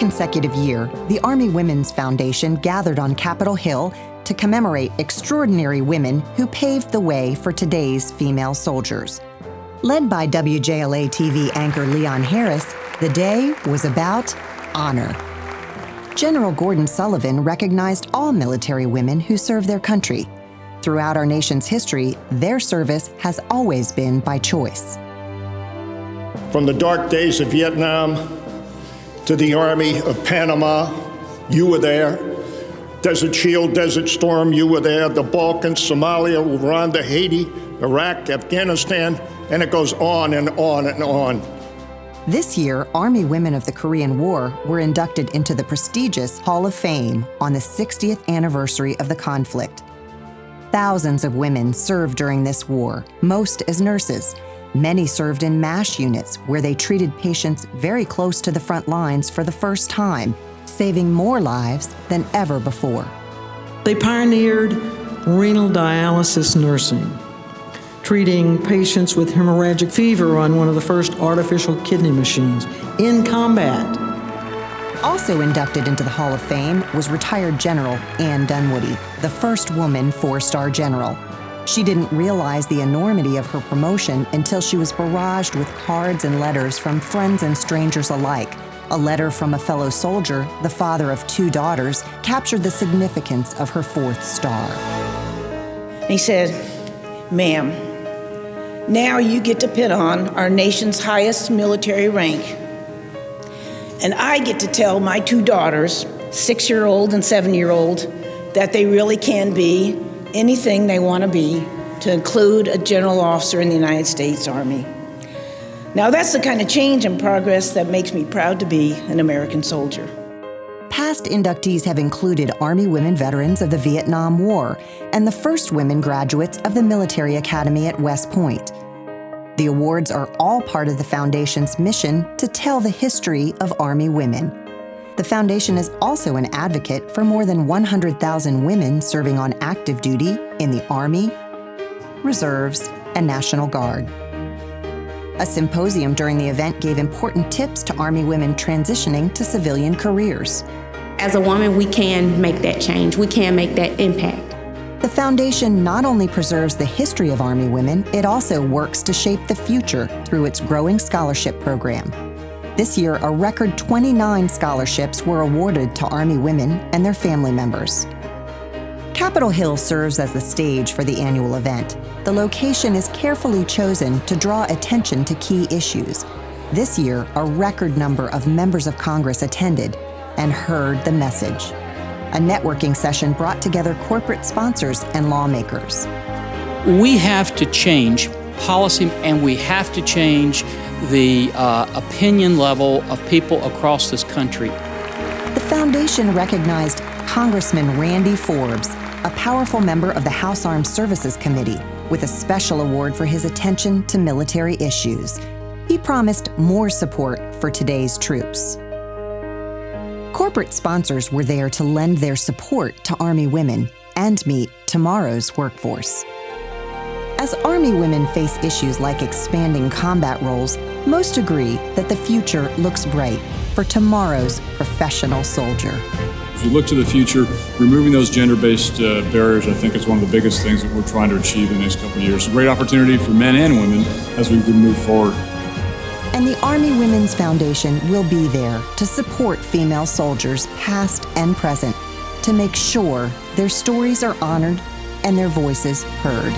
consecutive year, the Army Women's Foundation gathered on Capitol Hill to commemorate extraordinary women who paved the way for today's female soldiers. Led by WJLA-TV anchor Leon Harris, the day was about honor. General Gordon Sullivan recognized all military women who serve their country. Throughout our nation's history, their service has always been by choice. From the dark days of Vietnam to the Army of Panama, you were there. Desert Shield, Desert Storm, you were there. The Balkans, Somalia, Rwanda, Haiti, Iraq, Afghanistan, and it goes on and on and on. This year, Army women of the Korean War were inducted into the prestigious Hall of Fame on the 60th anniversary of the conflict. Thousands of women served during this war, most as nurses. Many served in MASH units, where they treated patients very close to the front lines for the first time, saving more lives than ever before. They pioneered renal dialysis nursing, treating patients with hemorrhagic fever on one of the first artificial kidney machines in combat. Also inducted into the Hall of Fame was retired General Ann Dunwoody, the first woman four-star general. She didn't realize the enormity of her promotion until she was barraged with cards and letters from friends and strangers alike. A letter from a fellow soldier, the father of 2 daughters, captured the significance of her 4th star. He said, "Ma'am, now you get to put on our nation's highest military rank. And I get to tell my 2 daughters, 6-year-old and 7-year-old, that they really can be anything they want to be, to include a general officer in the United States Army." Now that's the kind of change and progress that makes me proud to be an American soldier. Past inductees have included Army women veterans of the Vietnam War and the first women graduates of the Military Academy at West Point. The awards are all part of the Foundation's mission to tell the history of Army women. The Foundation is also an advocate for more than 100,000 women serving on active duty in the Army, Reserves, and National Guard. A symposium during the event gave important tips to Army women transitioning to civilian careers. As a woman, we can make that change. We can make that impact. The Foundation not only preserves the history of Army women, it also works to shape the future through its growing scholarship program. This year, a record 29 scholarships were awarded to Army women and their family members. Capitol Hill serves as the stage for the annual event. The location is carefully chosen to draw attention to key issues. This year, a record number of members of Congress attended and heard the message. A networking session brought together corporate sponsors and lawmakers. We have to change policy, and we have to change the opinion level of people across this country. The Foundation recognized Congressman Randy Forbes, a powerful member of the House Armed Services Committee, with a special award for his attention to military issues. He promised more support for today's troops. Corporate sponsors were there to lend their support to Army women and meet tomorrow's workforce. As Army women face issues like expanding combat roles, most agree that the future looks bright for tomorrow's professional soldier. As we look to the future, removing those gender-based barriers, I think, is one of the biggest things that we're trying to achieve in the next couple of years. A great opportunity for men and women as we move forward. And the Army Women's Foundation will be there to support female soldiers, past and present, to make sure their stories are honored and their voices heard.